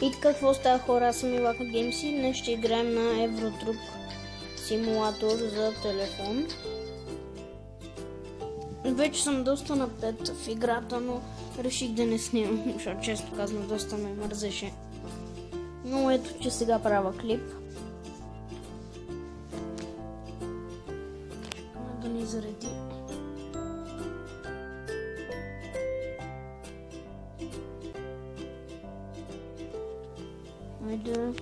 И какво става, хора? Аз съм Ивака Геймс и днес ще играем на Евротрук симулатор за телефон. Вече съм доста напред в играта, но реших да не снимам, защото често казвам доста ме мързеше. Но ето, че сега правя клип. Да ни зареди. Айде.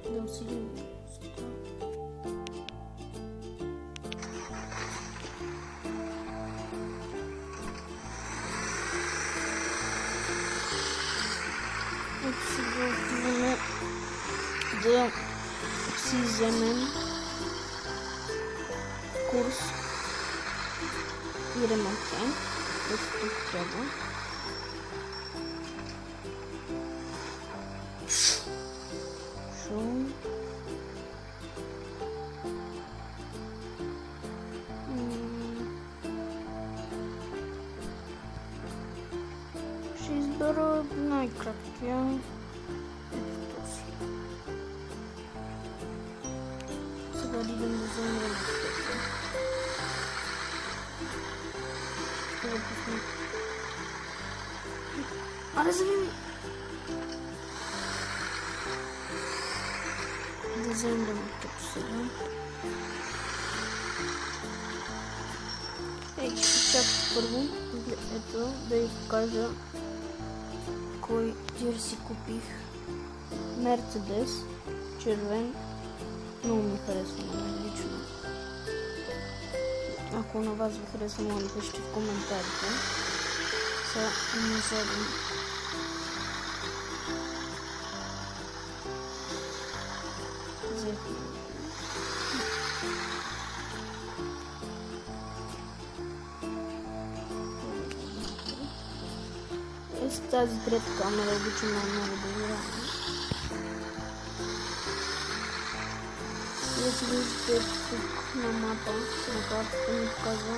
Да усилим. Ето сега отиваме да си вземем курс и ремонтен. Ето тук трябва. Шум. Ще избера най-краткия. Сега идем да вземем ремонтен. Аре, завими! Да вземем ремонтен сега. Ей, ще чакам първо. Ето, да ви покажа кой тир си купих. Мерцедес, червен. Много ми харесва на мен лично. Ако на вас ви харесва, може да пишете в коментарите. Сега не задам. Взехме. С тази трета камера обичам много да играя. Если виждате тук на мапа, на картата ми показва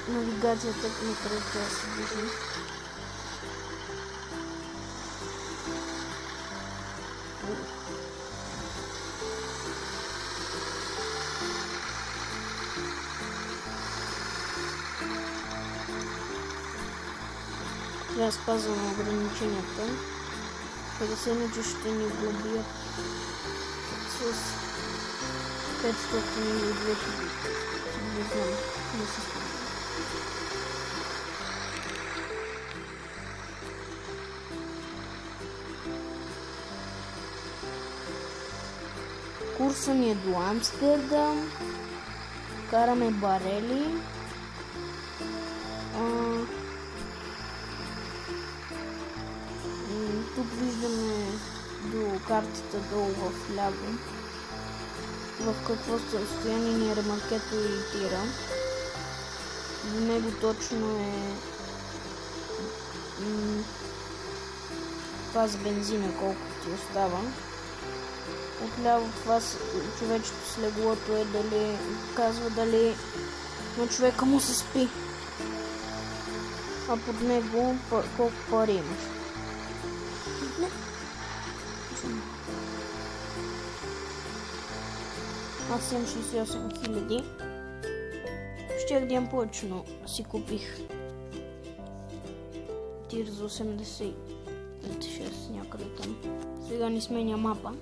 навигацията, на където трябва да се движи. Трябва да спазваме ограниченията. 50 иначе ще ни глобият с 500 или 2000. Не знам, не се спомням. Курса ни е до Амстердам. Караме барели. Тук виждаме до картата долу в ляво в какво състояние ни е ремаркето и тира. До него точно е това с бензина, колко ти остава. Отляво това човечето с леглото е дали казва дали на човека му се спи, а под него колко пари имаш. Аз имам 68 000. Щях да имам повече, но си купих тир за 86 някъде там. Сега ни сменя мапа.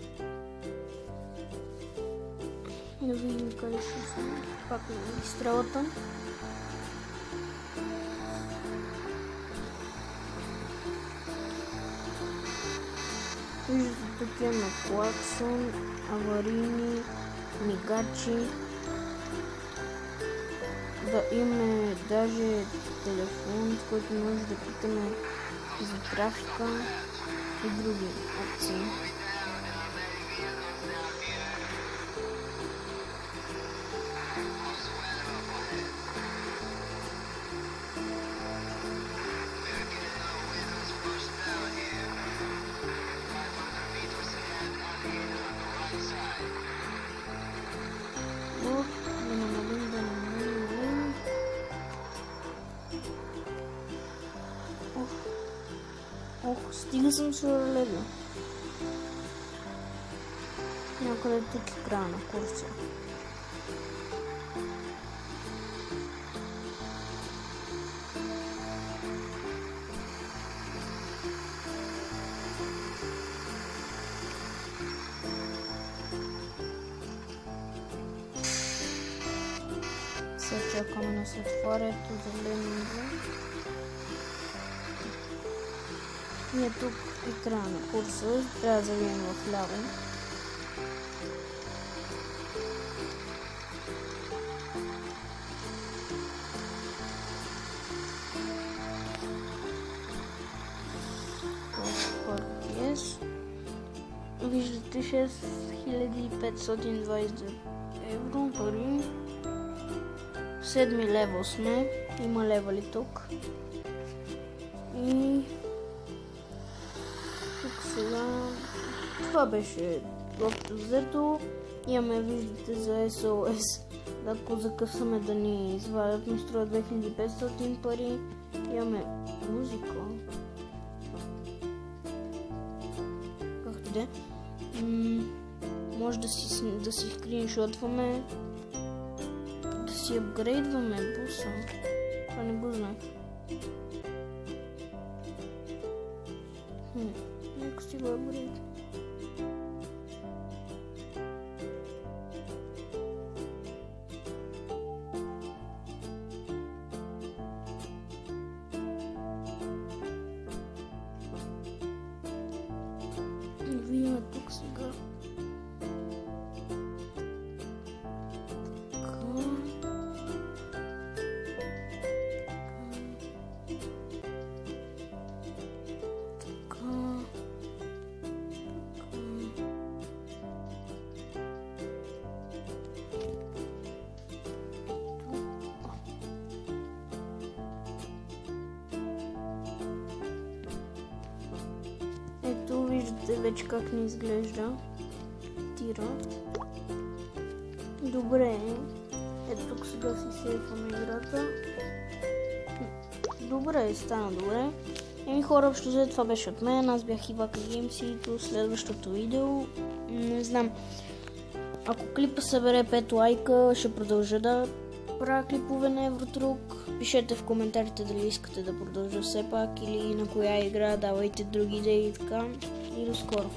Да видим къде ще съм. Пак на магистралата. Виждате, тук е на клаксон, аварийни, мигачи. Да имаме даже телефон, с който може да питаме за трафика и други опции. Ох, стига съм се разлевил. Някъде тук е края на курса. Сега чакаме да се отваря зелено. И е тук екрана на курса, трябва да завием в ляво. Виждате 6522 евро пари. 7 лева сме, има левали тук. И тук сега това беше общо взето. Имаме, виждате, за SOS. Ако закъсаме да ни извадят, ми струва 2500 пари. Имаме музика. Както де. Може да си скриншотваме, да си апгрейдваме буса. Това не го знаех. Нека си го апгрейд. Видим тук сега. Ето, виждате вече как ни изглежда тира. Добре. Ето тук сега си сейфваме играта. Добре, стана добре. Еми хора, общо взето това беше от мен. Аз бях Ивака Геймс и до следващото видео. Не знам. Ако клипа събере 5 лайка, ще продължа да правя клипове на Евротрук. Пишете в коментарите дали искате да продължа все пак или на коя игра, давайте други идеи и така. И до скоро.